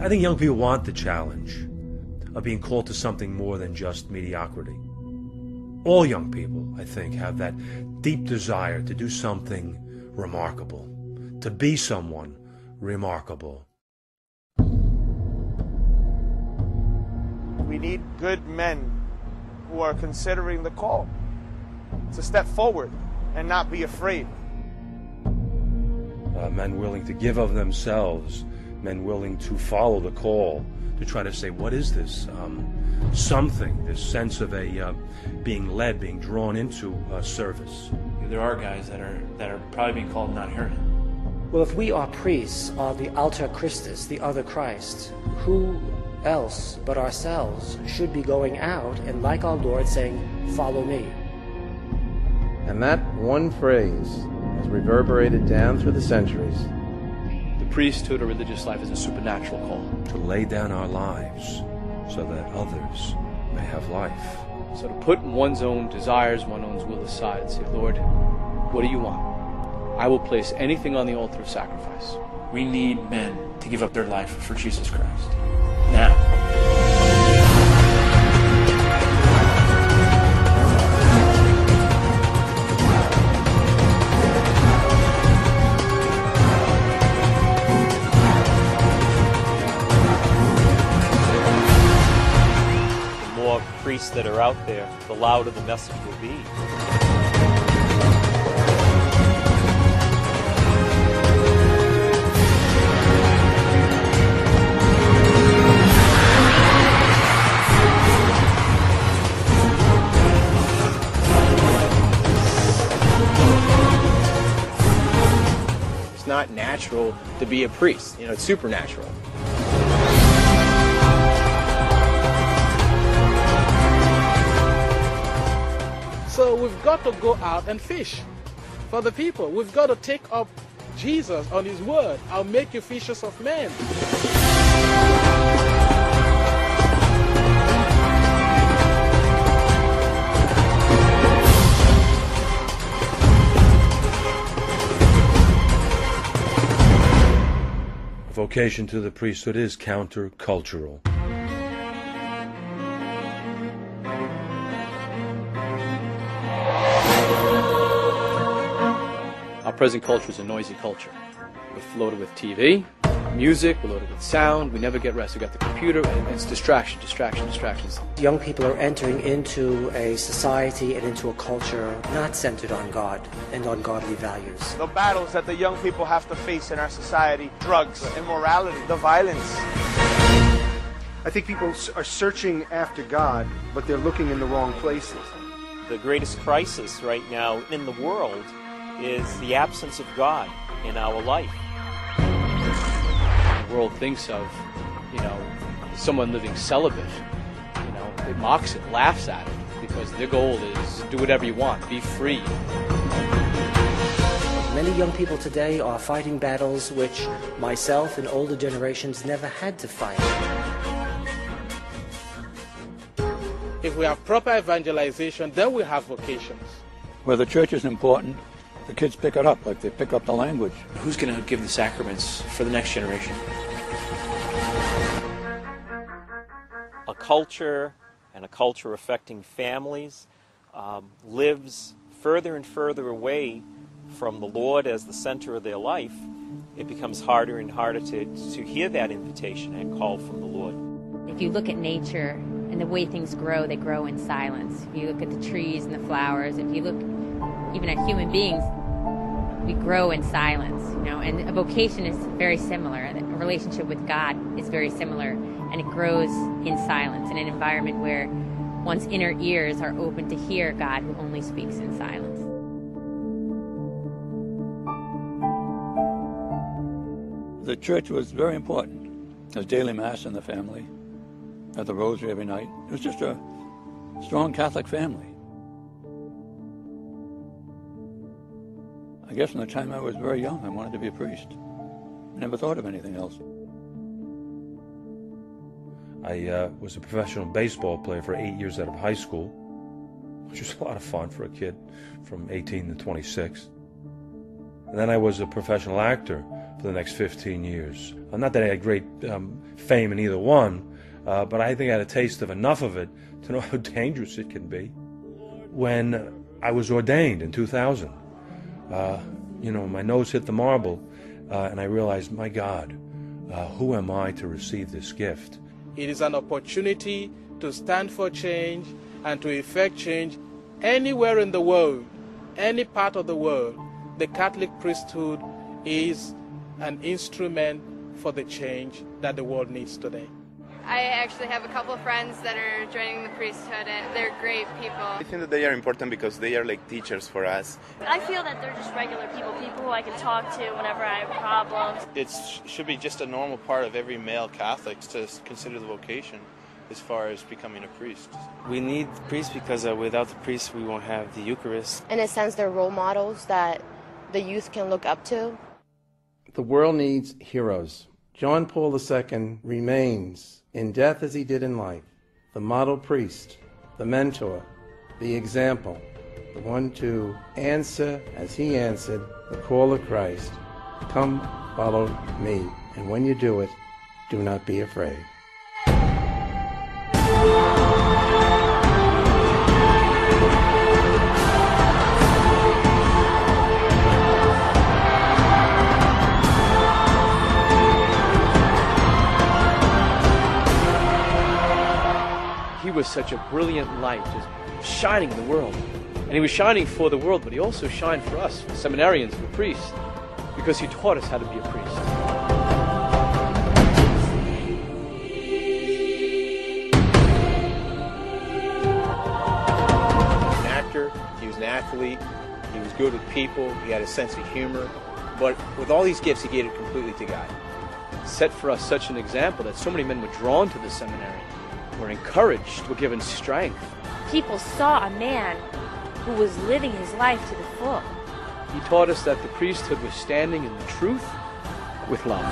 I think young people want the challenge of being called to something more than just mediocrity. All young people, I think, have that deep desire to do something remarkable, to be someone remarkable. We need good men who are considering the call to step forward and not be afraid. Men willing to give of themselves, men willing to follow the call, to try to say, what is this? Something, this sense of being led, being drawn into service. There are guys that are probably being called not heard. Well, if we are priests of the alter Christus, the other Christ, who else but ourselves should be going out and, like our Lord, saying, follow me? And that one phrase has reverberated down through the centuries. The priesthood or religious life is a supernatural call. To lay down our lives so that others may have life. So to put one's own desires, one's own will aside and say, Lord, what do you want? I will place anything on the altar of sacrifice. We need men to give up their life for Jesus Christ. Now. The more priests that are out there, the louder the message will be. It's not natural to be a priest. It's supernatural. So we've got to go out and fish for the people. We've got to take up Jesus on his word. I'll make you fishers of men. Vocation to the priesthood is countercultural. Our present culture is a noisy culture. We're loaded with TV, music, we're loaded with sound, we never get rest. We got the computer, and it's distractions. Young people are entering into a society and into a culture not centered on God and on godly values. The battles that the young people have to face in our society, drugs, immorality, the violence. I think people are searching after God, but they're looking in the wrong places. The greatest crisis right now in the world is the absence of God in our life. The world thinks of, someone living celibate. It mocks it, laughs at it, because their goal is do whatever you want, be free. Many young people today are fighting battles which myself and older generations never had to fight. If we have proper evangelization, then we have vocations. Where the church is important, the kids pick it up, like they pick up the language. Who's going to give the sacraments for the next generation? A culture, and a culture affecting families, lives further and further away from the Lord as the center of their life. It becomes harder and harder to hear that invitation and call from the Lord. If you look at nature and the way things grow, they grow in silence. If you look at the trees and the flowers, if you look even at human beings, we grow in silence, and a vocation is very similar. A relationship with God is very similar, and it grows in silence, in an environment where one's inner ears are open to hear God who only speaks in silence. The church was very important. There's daily mass in the family, at the rosary every night. It was just a strong Catholic family. I guess from the time I was very young, I wanted to be a priest. I never thought of anything else. I was a professional baseball player for 8 years out of high school, which was a lot of fun for a kid from 18 to 26. And then I was a professional actor for for the next 15 years. Not that I had great fame in either one, but I think I had a taste of enough of it to know how dangerous it can be. When I was ordained in 2000, my nose hit the marble, and I realized, my God, who am I to receive this gift? It is an opportunity to stand for change and to effect change anywhere in the world, any part of the world. The Catholic priesthood is an instrument for the change that the world needs today. I actually have a couple of friends that are joining the priesthood, and they're great people. I think that they are important because they are like teachers for us. I feel that they're just regular people who I can talk to whenever I have problems. It should be just a normal part of every male Catholic to consider the vocation as far as becoming a priest. We need priests because without the priests we won't have the Eucharist. In a sense, they're role models that the youth can look up to. The world needs heroes. John Paul II remains, in death as he did in life, the model priest, the mentor, the example, the one to answer as he answered the call of Christ, "Come, follow me, and when you do it, do not be afraid." He was such a brilliant light, just shining in the world. And he was shining for the world, but he also shined for us, for seminarians, for priests, because he taught us how to be a priest. An actor, he was an athlete, he was good with people, he had a sense of humor, but with all these gifts, he gave it completely to God. Set for us such an example that so many men were drawn to the seminary, were encouraged, were given strength. People saw a man who was living his life to the full. He taught us that the priesthood was standing in the truth with love.